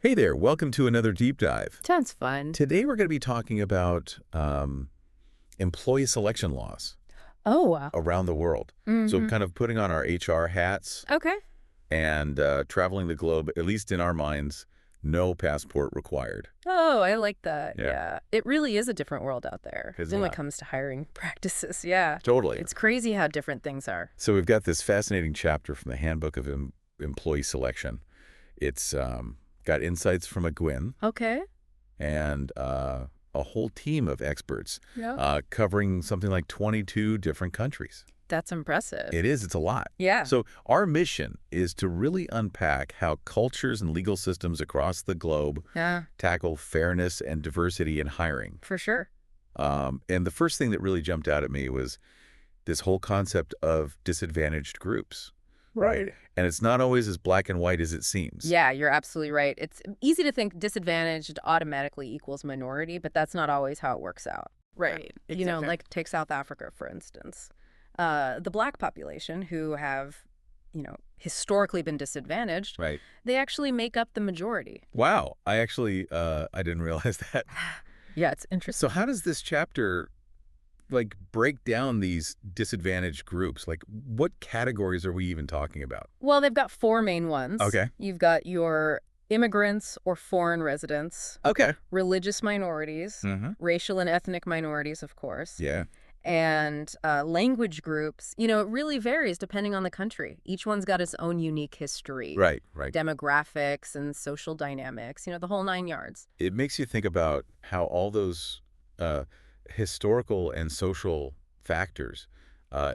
Hey there, welcome to another deep dive. Sounds fun. Today we're going to be talking about employee selection laws Oh, wow. around the world. So kind of putting on our HR hats Okay. and traveling the globe, at least in our minds, no passport required. Oh, I like that. Yeah. Yeah. It really is a different world out there Isn't when it it? comes to hiring practices. Yeah. Totally. It's crazy how different things are. So we've got this fascinating chapter from the Handbook of Employee Selection. It's got insights from a Gwyn Okay. and a whole team of experts Yeah. covering something like 22 different countries. That's impressive. It is. It's a lot. Yeah. So our mission is to really unpack how cultures and legal systems across the globe Yeah, tackle fairness and diversity in hiring. for sure. And the first thing that really jumped out at me was this whole concept of disadvantaged groups. Right. And it's not always as black and white as it seems. Yeah, you're absolutely right. It's easy to think disadvantaged automatically equals minority, but that's not always how it works out. Right. You know, Exactly. like take South Africa, for instance. The black population who have, historically been disadvantaged, Right. they actually make up the majority. Wow. I actually, I didn't realize that. Yeah, it's interesting. So how does this chapter break down these disadvantaged groups? Like what categories are we even talking about? Well, they've got four main ones. Okay. You've got your immigrants or foreign residents, Okay. religious minorities, racial and ethnic minorities, of course, Yeah. and language groups. You know, it really varies depending on the country. Each one's got its own unique history, Right. Right. demographics and social dynamics, the whole nine yards. It makes you think about how all those historical and social factors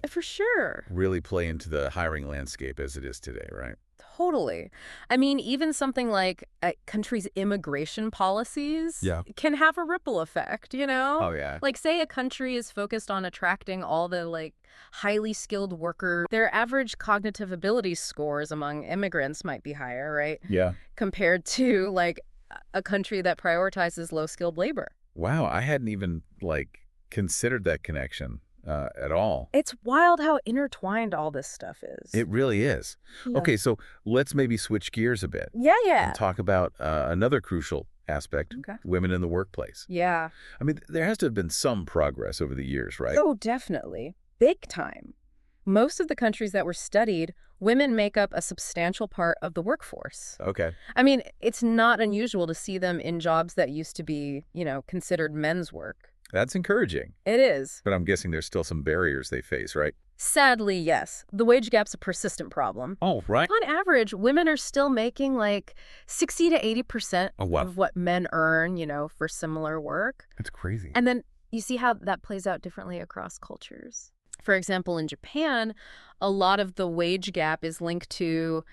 For sure. really play into the hiring landscape as it is today, right? Totally. I mean, even something like a country's immigration policies Yeah. can have a ripple effect, Oh, yeah. Like, say a country is focused on attracting all the, highly skilled workers. Their average cognitive ability scores among immigrants might be higher, right? Yeah. Compared to, a country that prioritizes low-skilled labor. Wow. I hadn't even, considered that connection at all. It's wild how intertwined all this stuff is. It really is. Yeah. Okay, so let's maybe switch gears a bit Yeah. and talk about another crucial aspect, Okay. women in the workplace. Yeah. I mean, there has to have been some progress over the years, right? Oh, definitely. Big time. Most of the countries that were studied, women make up a substantial part of the workforce. Okay. I mean, it's not unusual to see them in jobs that used to be, considered men's work. That's encouraging. It is. But I'm guessing there's still some barriers they face, right? Sadly, yes. The wage gap's a persistent problem. Oh, right. On average, women are still making 60 to 80% Oh, wow. of what men earn, for similar work. That's crazy. And then you see how that plays out differently across cultures. For example, in Japan, a lot of the wage gap is linked to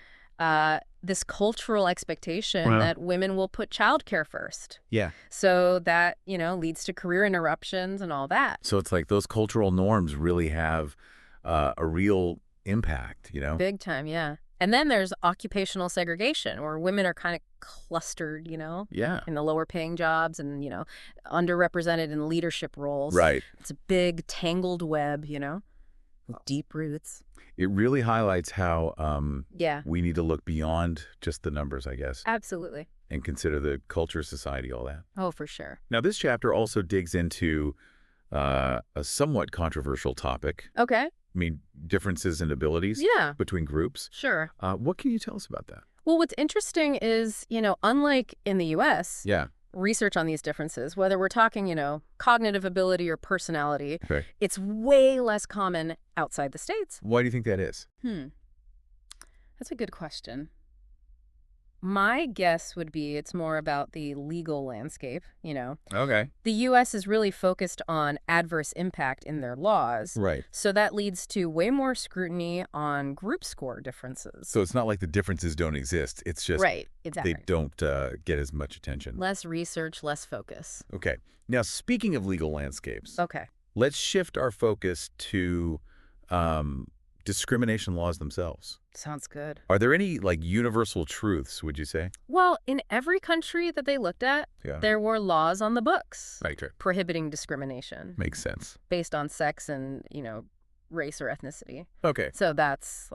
this cultural expectation that women will put childcare first. Yeah. So that, leads to career interruptions and all that. So it's like those cultural norms really have a real impact, Big time, yeah. And then there's occupational segregation, where women are kind of clustered, Yeah. in the lower paying jobs and, underrepresented in leadership roles. Right. It's a big tangled web, with deep roots. It really highlights how Yeah, we need to look beyond just the numbers, I guess, absolutely. and consider the culture, society, all that. Oh, for sure. Now, this chapter also digs into a somewhat controversial topic. Okay. I mean, differences in abilities Yeah, between groups. sure. What can you tell us about that? Well, what's interesting is, unlike in the U.S., Yeah. research on these differences, whether we're talking, cognitive ability or personality, Okay. it's way less common outside the States. Why do you think that is? That's a good question. My guess would be it's more about the legal landscape, Okay. The U.S. is really focused on adverse impact in their laws. Right. So that leads to way more scrutiny on group score differences. So it's not like the differences don't exist. It's just Right, exactly. they don't get as much attention. Less research, less focus. Okay. Now, speaking of legal landscapes, Okay. let's shift our focus to discrimination laws themselves. Sounds good. Are there any universal truths, would you say? Well, in every country that they looked at, Yeah. there were laws on the books Right. Sure. prohibiting discrimination Makes sense. based on sex and, race or ethnicity. Okay. So that's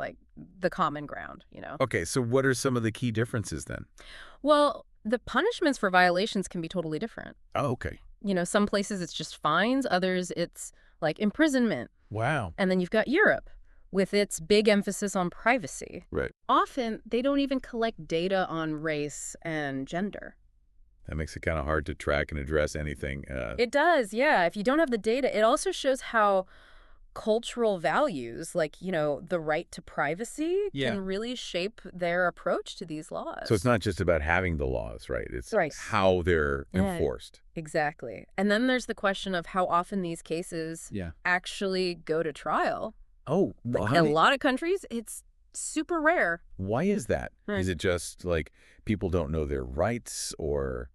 the common ground, Okay. So what are some of the key differences then? Well, The punishments for violations can be totally different. Oh, okay. Some places it's just fines, others it's like imprisonment. Wow. And then you've got Europe with its big emphasis on privacy. Right. Often, they don't even collect data on race and gender. That makes it kind of hard to track and address anything. It does, yeah. If you don't have the data, it also shows how cultural values, like, the right to privacy, can really shape their approach to these laws. So it's not just about having the laws, right? It's Right. how they're enforced. Exactly. And then there's the question of how often these cases actually go to trial. Oh, well, In a lot of countries, it's super rare. why is that? Right. Is it just like people don't know their rights or?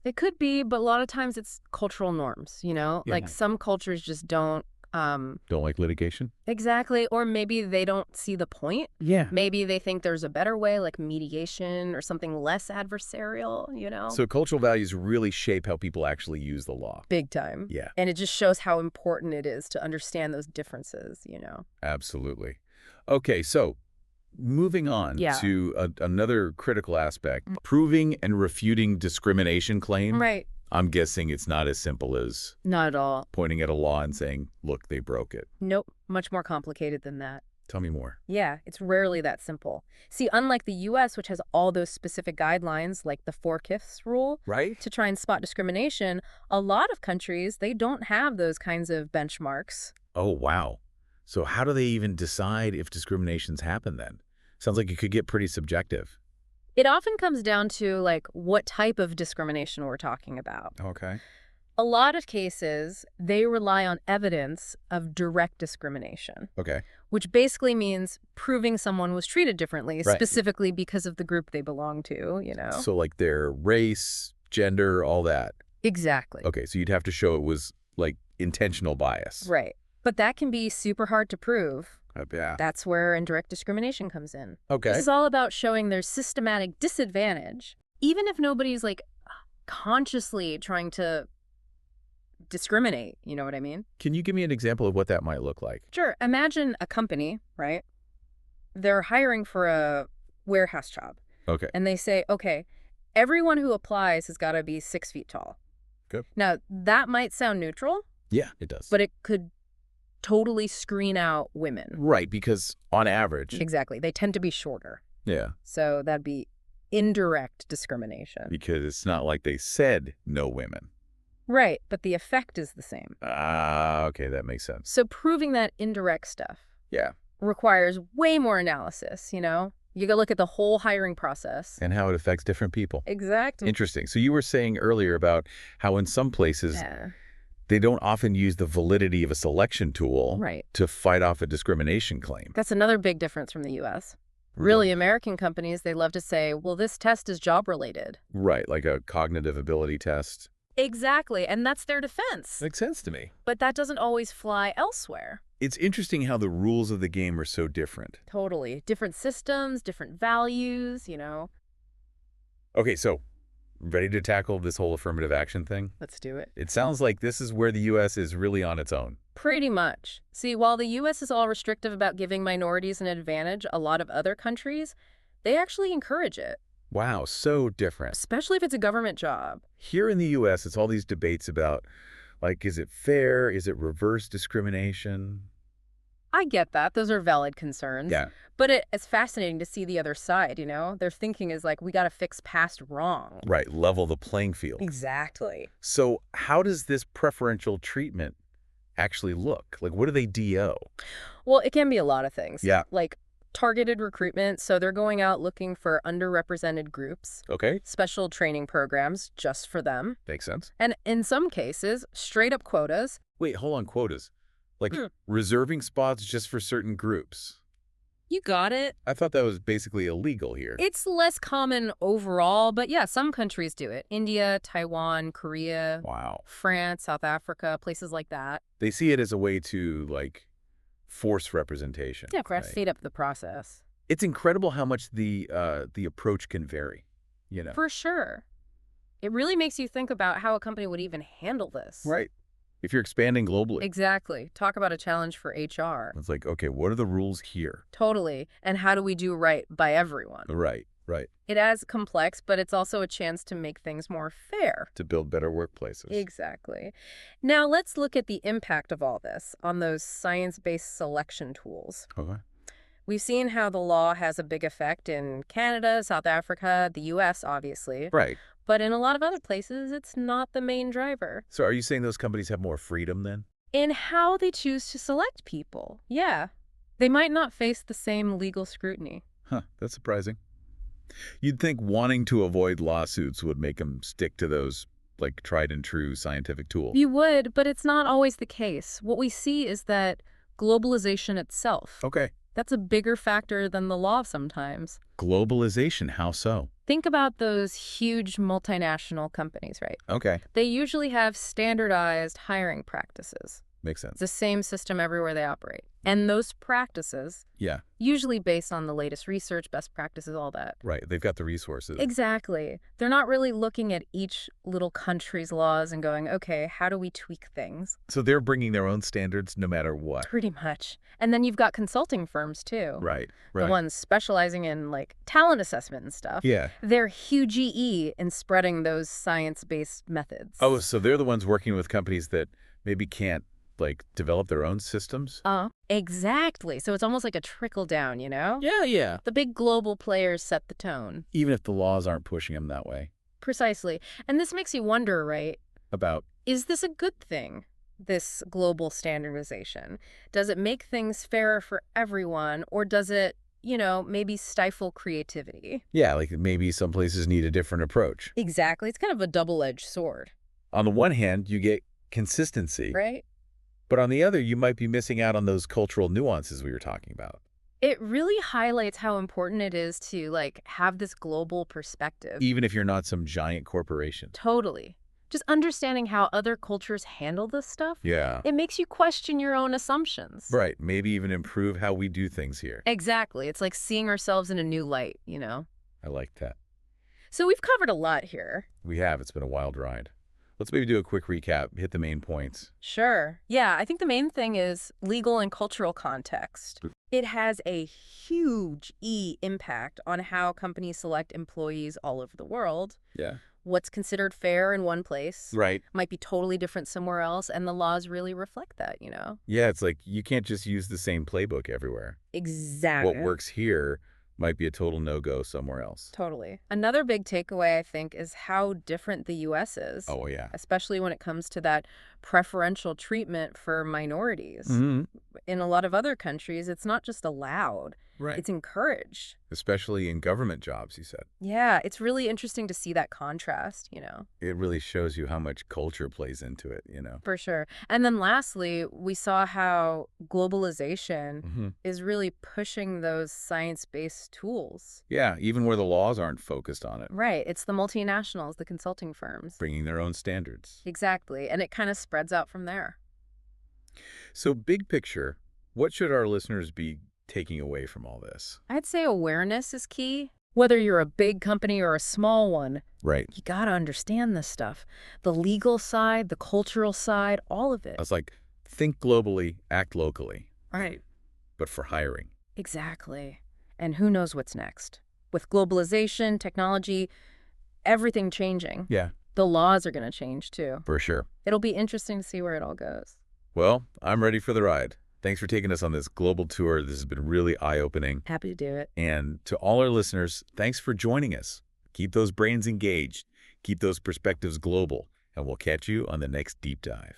It could be, but a lot of times it's cultural norms, Like some cultures just don't. Don't like litigation? Exactly. Or maybe they don't see the point. Yeah. Maybe they think there's a better way, like mediation or something less adversarial, So cultural values really shape how people actually use the law. Big time. Yeah. And it just shows how important it is to understand those differences, Absolutely. Okay, so moving on to another critical aspect, proving and refuting discrimination claim. Right. I'm guessing it's not as simple as Not at all. pointing at a law and saying, look, they broke it. Nope. Much more complicated than that. Tell me more. Yeah, it's rarely that simple. See, unlike the U.S., which has all those specific guidelines, like the 4/5 rule, Right? to try and spot discrimination, a lot of countries, they don't have those kinds of benchmarks. Oh, wow. So how do they even decide if discriminations happen then? Sounds like it could get pretty subjective. It often comes down to, like, what type of discrimination we're talking about. Okay. A lot of cases, they rely on evidence of direct discrimination, Okay. which basically means proving someone was treated differently, Right. specifically because of the group they belong to, So like their race, gender, all that. Exactly. Okay, so you'd have to show it was like intentional bias. Right. But that can be super hard to prove. Yeah. That's where indirect discrimination comes in. Okay. This is all about showing there's systematic disadvantage, even if nobody's, like, consciously trying to discriminate, you know what I mean? Can you give me an example of what that might look like? Sure. Imagine a company, right? They're hiring for a warehouse job. Okay. And they say, okay, everyone who applies has got to be 6 feet tall. Good. Now, that might sound neutral, Yeah, it does. but it could totally screen out women. Right, because on average. Exactly. They tend to be shorter. Yeah. So that'd be indirect discrimination. Because it's not like they said no women. Right. But the effect is the same. Ah, okay, that makes sense. So proving that indirect stuff Yeah. requires way more analysis, You got to look at the whole hiring process. And how it affects different people. Exactly. Interesting. So you were saying earlier about how in some places Yeah. they don't often use the validity of a selection tool Right. to fight off a discrimination claim. That's another big difference from the U.S. Really, American companies, they love to say, well, this test is job-related. Right, like a cognitive ability test. Exactly, and that's their defense. Makes sense to me. But that doesn't always fly elsewhere. It's interesting how the rules of the game are so different. Totally. Different systems, different values, Okay, so ready to tackle this whole affirmative action thing? Let's do it. It sounds like this is where the U.S. is really on its own. Pretty much. See, while the U.S. is all restrictive about giving minorities an advantage, a lot of other countries, they actually encourage it. Wow, so different. Especially if it's a government job. Here in the U.S., it's all these debates about, like, is it fair? Is it reverse discrimination? I get that. Those are valid concerns. Yeah. But it's fascinating to see the other side, Their thinking is like, we got to fix past wrong. Right, level the playing field. Exactly. So how does this preferential treatment actually look? Like, what do they DO? Well, it can be a lot of things. Yeah. Like targeted recruitment. So they're going out looking for underrepresented groups. Okay. Special training programs just for them. Makes sense. And in some cases, straight up quotas. Wait, hold on, quotas. Like reserving spots just for certain groups. You got it. I thought that was basically illegal here. It's less common overall, but yeah, some countries do it. India, Taiwan, Korea, Wow. France, South Africa, places like that. They see it as a way to, like, force representation. Yeah, right? speed up the process. It's incredible how much the approach can vary, For sure. It really makes you think about how a company would even handle this. Right. If you're expanding globally. Exactly. Talk about a challenge for HR. It's like, okay, what are the rules here? Totally. And how do we do right by everyone? Right. Right. It is complex, but it's also a chance to make things more fair. To build better workplaces. Exactly. Now let's look at the impact of all this on those science-based selection tools. Okay. We've seen how the law has a big effect in Canada, South Africa, the US, obviously. Right. But in a lot of other places, it's not the main driver. So are you saying those companies have more freedom then? In how they choose to select people, yeah. They might not face the same legal scrutiny. Huh, that's surprising. You'd think wanting to avoid lawsuits would make them stick to those, like, tried and true scientific tools. You would, but it's not always the case. What we see is that globalization itself, Okay. that's a bigger factor than the law sometimes. Globalization, how so? Think about those huge multinational companies, right? Okay. They usually have standardized hiring practices. Makes It's sense. the same system everywhere they operate. And those practices, Yeah, usually based on the latest research, best practices, all that. right. They've got the resources. Exactly. They're not really looking at each little country's laws and going, okay, how do we tweak things? So they're bringing their own standards no matter what. Pretty much. And then you've got consulting firms, too. Right, The right. ones specializing in, like, talent assessment and stuff. Yeah. They're huge in spreading those science-based methods. Oh, so they're the ones working with companies that maybe can't, like, develop their own systems? Exactly. So it's almost like a trickle down, you know? Yeah. The big global players set the tone. Even if the laws aren't pushing them that way. Precisely. And this makes you wonder, right? About, Is this a good thing, this global standardization? Does it make things fairer for everyone, or does it, maybe stifle creativity? yeah, like maybe some places need a different approach. Exactly. It's kind of a double-edged sword, On the one hand, you get consistency. right? But on the other, you might be missing out on those cultural nuances we were talking about. It really highlights how important it is to, like, have this global perspective. Even if you're not some giant corporation. Totally. Just understanding how other cultures handle this stuff, Yeah. it makes you question your own assumptions. Right. Maybe even improve how we do things here. Exactly. It's like seeing ourselves in a new light, I like that. So we've covered a lot here. We have. It's been a wild ride. Let's maybe do a quick recap, hit the main points. Sure. Yeah, I think the main thing is legal and cultural context. It has a huge impact on how companies select employees all over the world. Yeah. What's considered fair in one place Right. might be totally different somewhere else, and the laws really reflect that, Yeah, it's like you can't just use the same playbook everywhere. Exactly. What works here might be a total no-go somewhere else. Totally. Another big takeaway, I think, is how different the U.S. is. Oh, yeah. Especially when it comes to that preferential treatment for minorities. Mm-hmm. In a lot of other countries, it's not just allowed, Right. it's encouraged. Especially in government jobs, you said. Yeah, it's really interesting to see that contrast, It really shows you how much culture plays into it, For sure. And then lastly, we saw how globalization Mm-hmm. is really pushing those science-based tools. Yeah, even where the laws aren't focused on it. Right. It's the multinationals, the consulting firms. Bringing their own standards. Exactly. And it kind of spreads out from there. So big picture, what should our listeners be taking away from all this? I'd say awareness is key. Whether you're a big company or a small one, Right. you got to understand this stuff. The legal side, the cultural side, all of it. I was like, think globally, act locally, Right. but for hiring. Exactly. And who knows what's next? With globalization, technology, everything changing, Yeah, the laws are going to change too. for sure. It'll be interesting to see where it all goes. Well, I'm ready for the ride. Thanks for taking us on this global tour. This has been really eye-opening. Happy to do it. And to all our listeners, thanks for joining us. Keep those brains engaged. Keep those perspectives global. And we'll catch you on the next deep dive.